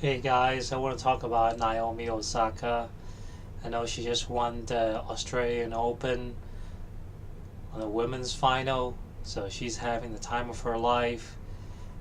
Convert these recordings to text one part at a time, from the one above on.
Hey guys, I want to talk about Naomi Osaka. I know she just won the Australian Open on the women's final, so she's having the time of her life.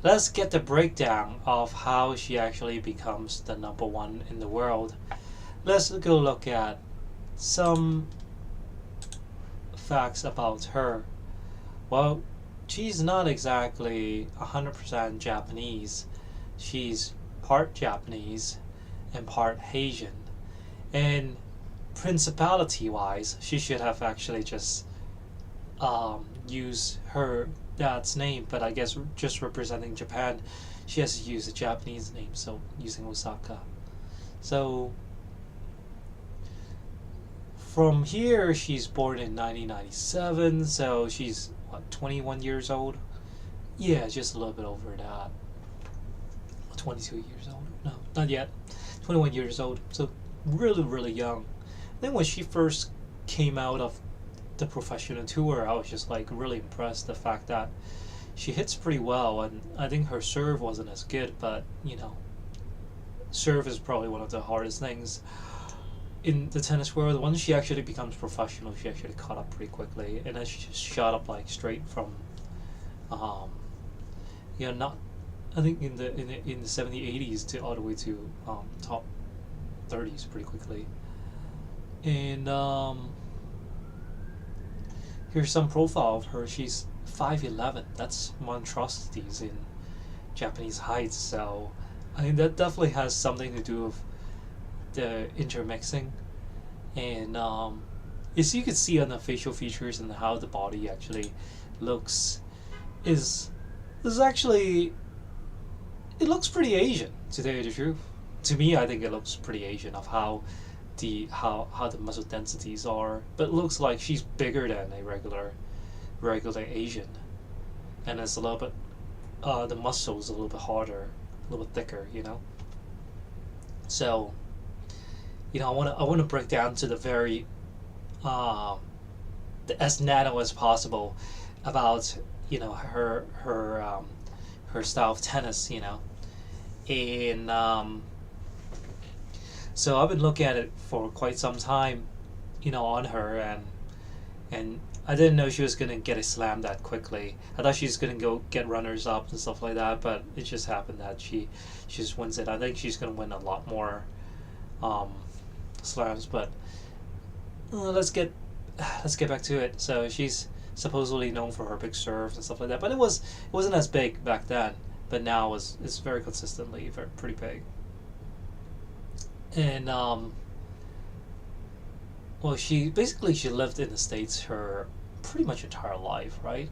Let's get the breakdown of how she actually becomes the number one in the world. Let's go look at some facts about her. Well, she's not exactly 100% Japanese. She's part Japanese and part Asian. And principality wise, she should have actually just used her dad's name, but I guess just representing Japan, she has to use a Japanese name, so using Osaka. So from here, she's born in 1997, so she's what, 21 years old? Yeah, just a little bit over that. 22 years old. No, not yet. 21 years old. So really, really young. Then when she first came out of the professional tour, I was just like really impressed the fact that she hits pretty well, and I think her serve wasn't as good, but serve is probably one of the hardest things in the tennis world. Once she actually becomes professional, she actually caught up pretty quickly, and then she just shot up like straight from, um, not I think in the 70s, 80s to all the way to top 30s pretty quickly. And here's some profile of her. She's 5'11". That's monstrosities in Japanese height. So I think that definitely has something to do with the intermixing. And as you can see on the facial features and how the body actually looks, is actually, it looks pretty Asian, to tell you the truth. To me, I think it looks pretty Asian of how the muscle densities are, but it looks like she's bigger than a regular Asian, and it's a little bit the muscles a little bit harder, a little bit thicker. So I want to break down to the very uh, as nano as possible about her style of tennis. And so I've been looking at it for quite some time, on her, and I didn't know she was gonna get a slam that quickly. I thought she was gonna go get runners up and stuff like that, but it just happened that she just wins it. I think she's gonna win a lot more um, slams, but let's get back to it. So she's supposedly known for her big serves and stuff like that, but it wasn't as big back then. But now it's very consistently pretty big. And well, she lived in the States her pretty much entire life, right?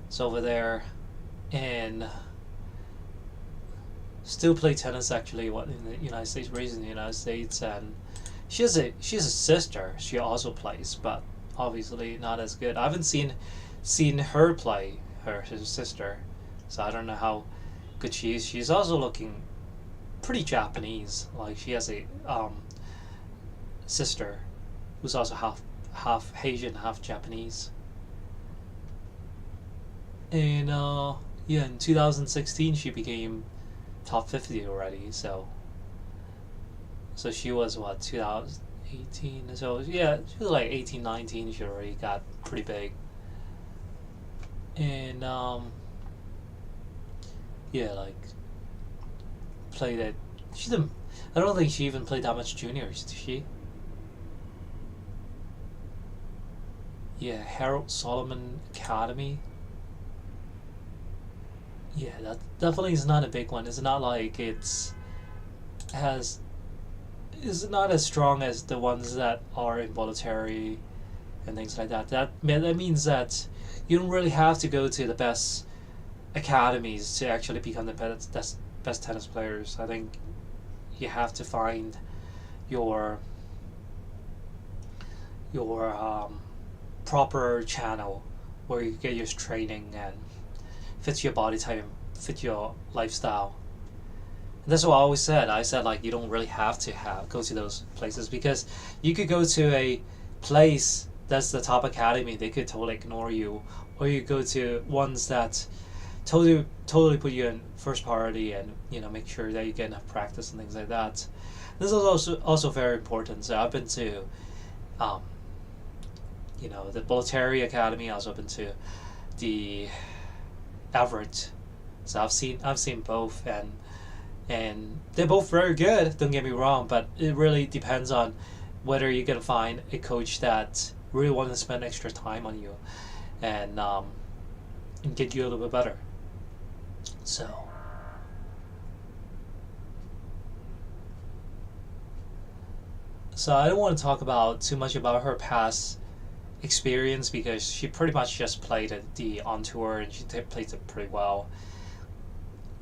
So over there, and still play tennis actually. What, in the United States, raised in the United States, and she has a sister. She also plays, but obviously not as good. I haven't seen her play, her sister, so I don't know how good she is. She's also looking pretty Japanese. Like she has a sister who's also half Asian, half Japanese. And yeah, in 2016 she became top 50 already. So she was what, 2018. So yeah, she was like 18, 19. She already got pretty big. And yeah, like played it. She didn't. I don't think she even played that much juniors. Did she? Yeah, Harold Solomon Academy. Yeah, that definitely is not a big one. It's not like has is not as strong as the ones that are in voluntary and things like that. That means that you don't really have to go to the best academies to actually become the best tennis players. I think you have to find your your proper channel where you get your training and fits your body type and fit your lifestyle. And that's what I always said. I said like you don't really have to go to those places, because you could go to a place that's the top academy, they could totally ignore you, or you go to ones that totally put you in first priority, and make sure that you get enough practice and things like that. This is also very important. So I've been to um, the Bollettieri Academy. I also been to the Everett. So I've seen both, and they're both very good. Don't get me wrong, but it really depends on whether you can find a coach that really wants to spend extra time on you, and get you a little bit better. So I don't want to talk about too much about her past experience, because she pretty much just played the on tour, and she played it pretty well.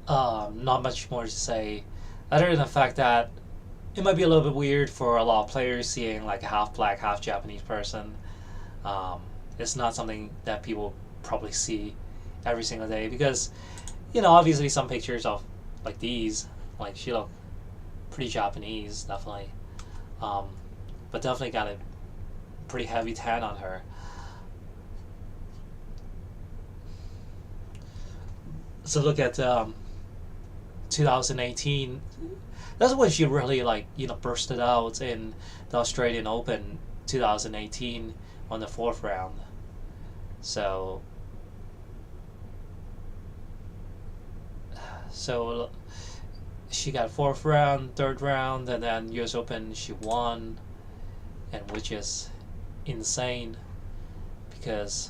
Not much more to say, other than the fact that it might be a little bit weird for a lot of players seeing like a half black, half Japanese person. It's not something that people probably see every single day, because obviously some pictures of like these, like she looked pretty Japanese, definitely, but definitely got a pretty heavy tan on her. So look at 2018. That's when she really bursted out in the Australian Open 2018 on the fourth round. So she got fourth round, third round, and then US Open she won, and which is insane, because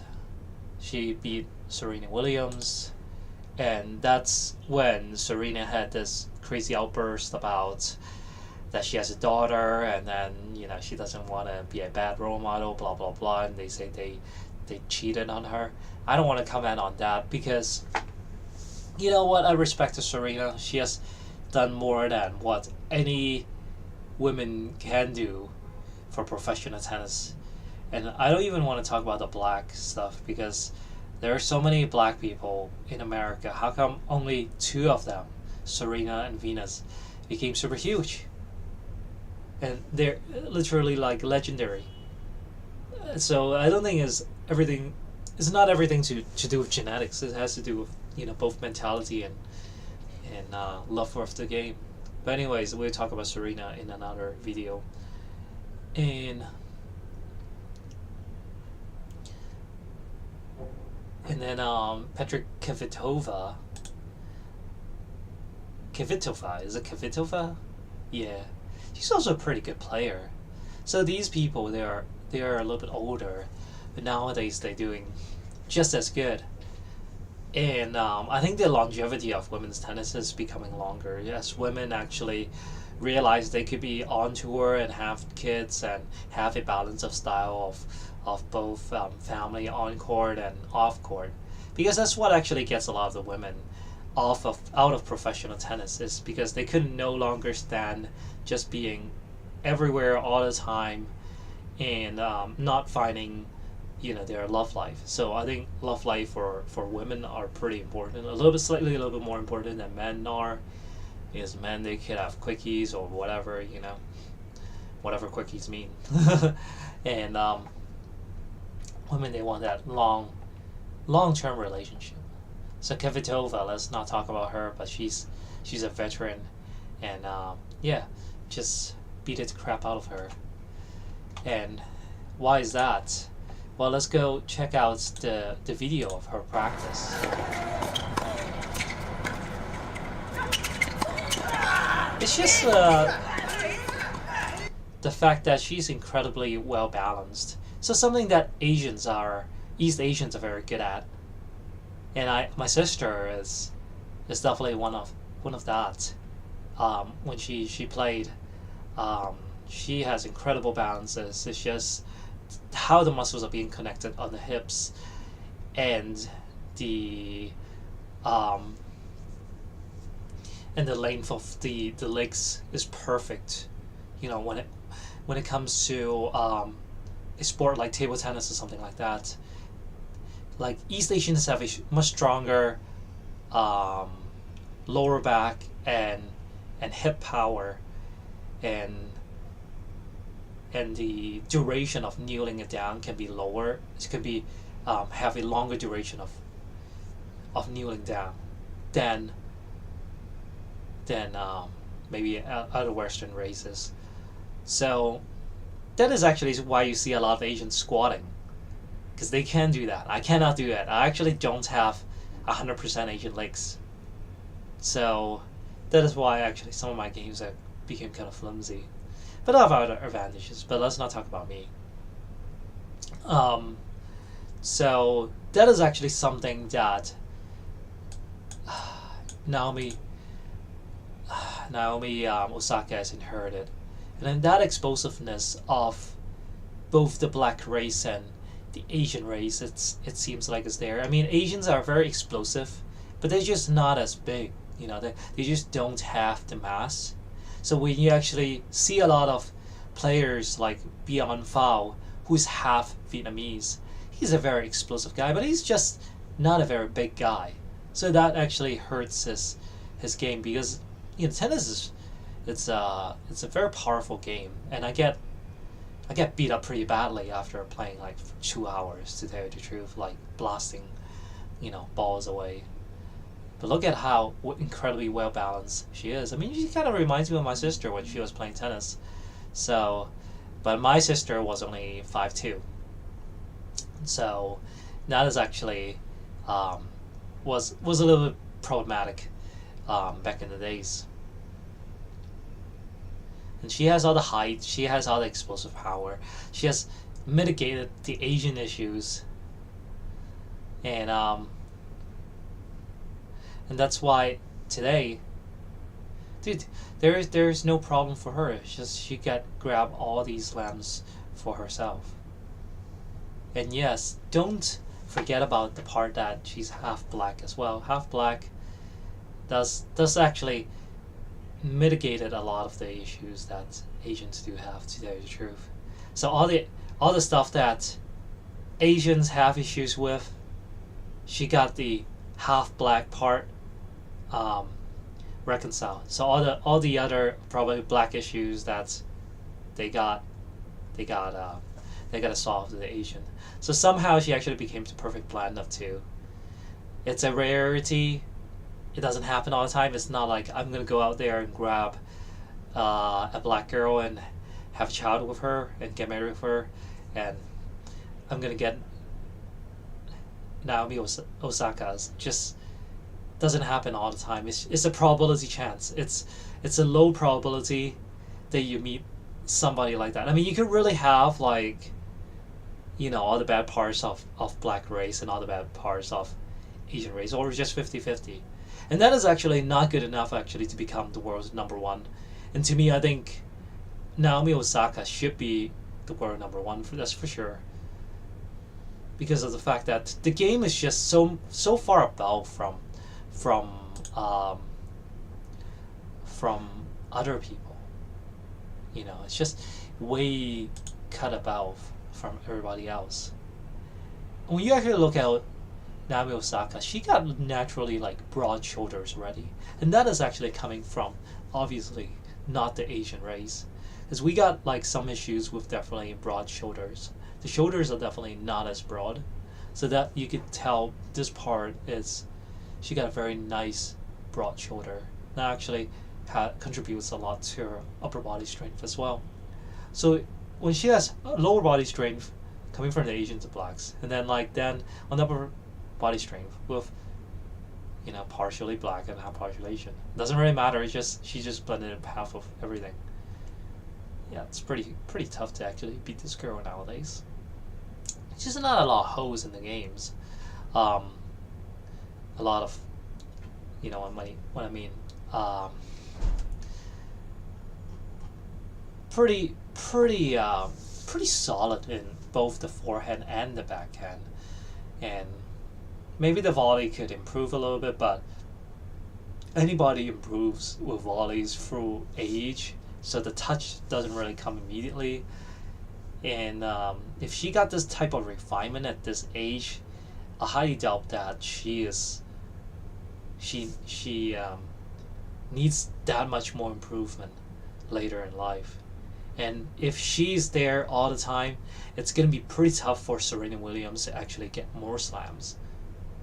she beat Serena Williams, and that's when Serena had this crazy outburst about that she has a daughter, and then she doesn't want to be a bad role model, blah blah blah, and they say they cheated on her. I don't want to comment on that, because you know what, I respect Serena. She has done more than what any women can do for professional tennis. And I don't even want to talk about the black stuff, because there are so many black people in America. How come only two of them, Serena and Venus, became super huge? And they're literally like legendary. So I don't think it's not everything to do with genetics. It has to do with both mentality and love for the game. But anyways, we'll talk about Serena in another video. And then Petra Kvitova. Is it Kvitova? Yeah, she's also a pretty good player. So these people, they are a little bit older, but nowadays they're doing just as good. And I think the longevity of women's tennis is becoming longer. Yes, women actually realize they could be on tour and have kids and have a balance of style of both family on court and off court, because that's what actually gets a lot of the women out of professional tennis, is because they could no longer stand just being everywhere all the time and not finding their love life. So I think love life for women are pretty important, a little bit more important than men are, because men, they could have quickies or whatever, whatever quickies mean. And women, they want that long-term relationship. So Kvitova, let's not talk about her, but she's a veteran, and just beat the crap out of her. And why is that? Well, let's go check out the video of her practice. It's just the fact that she's incredibly well balanced. So something that East Asians are very good at. And my sister is definitely one of that. When she played, she has incredible balances. It's just how the muscles are being connected on the hips, and the length of the legs is perfect. When it comes to a sport like table tennis or something like that. Like East Asians have a much stronger lower back and hip power, and the duration of kneeling it down can be lower. It can be have a longer duration of kneeling down than maybe other Western races. So that is actually why you see a lot of Asians squatting, because they can do that. I cannot do that. I actually don't have 100% Asian legs. So that is why actually some of my games became kind of flimsy. But I have other advantages, but let's not talk about me. So that is actually something that Naomi Osaka has inherited. And then that explosiveness of both the black race and the Asian race, it seems like it's there. I mean, Asians are very explosive, but they're just not as big. They just don't have the mass. So when you actually see a lot of players like Beyond Phao, who's half Vietnamese, he's a very explosive guy, but he's just not a very big guy. So that actually hurts his game, because tennis is it's a very powerful game, and I get beat up pretty badly after playing like for 2 hours, to tell you the truth, like blasting balls away. But look at how incredibly well balanced she is. I mean, she kind of reminds me of my sister when she was playing tennis. So, but my sister was only 5'2". So that is actually was a little bit problematic back in the days. And she has all the height, she has all the explosive power, she has mitigated the Asian issues, and that's why today, dude, there's no problem for her. It's just she can grab all these slams for herself. And yes, don't forget about the part that she's half black as well. Half black does actually mitigated a lot of the issues that Asians do have, to tell you the truth. So all the stuff that Asians have issues with, she got the half black part reconciled. So all the other probably black issues that they got to solve to the Asian. So somehow she actually became the perfect blend of two. It's a rarity. It doesn't happen all the time. It's not like I'm gonna go out there and grab a black girl and have a child with her and get married with her, and I'm gonna get Naomi Osaka. Just doesn't happen all the time. It's a probability chance. It's a low probability that you meet somebody like that. I mean, you could really have like all the bad parts of black race and all the bad parts of Asian race, or just 50-50. And that is actually not good enough actually to become the world's number one. And to me, I think Naomi Osaka should be the world number one, that's for sure. Because of the fact that the game is just so far above from other people. It's just way cut above from everybody else. When you actually look at Naomi Osaka, she got naturally like broad shoulders already, and that is actually coming from obviously not the Asian race, because we got like some issues with definitely broad shoulders. The shoulders are definitely not as broad, so that you could tell this part is she got a very nice broad shoulder. That actually contributes a lot to her upper body strength as well. So when she has lower body strength coming from the Asians to blacks, and then on upper body strength with partially black and half partially Asian, doesn't really matter. It's just she just blended in half of everything. Yeah, it's pretty tough to actually beat this girl nowadays. It's just not a lot of hoes in the games. A lot of what I mean. Pretty solid in both the forehand and the backhand, and maybe the volley could improve a little bit, but anybody improves with volleys through age, so the touch doesn't really come immediately. And if she got this type of refinement at this age, I highly doubt that she needs that much more improvement later in life. And if she's there all the time, it's going to be pretty tough for Serena Williams to actually get more slams.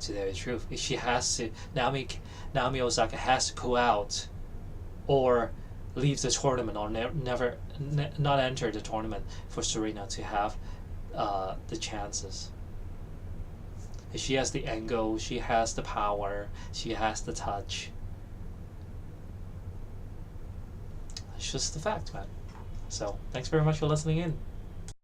to tell you the truth. She has to, Naomi Osaka has to pull out, or leave the tournament, or not enter the tournament for Serena to have the chances. She has the angle, she has the power, she has the touch. It's just the fact, man. So thanks very much for listening in.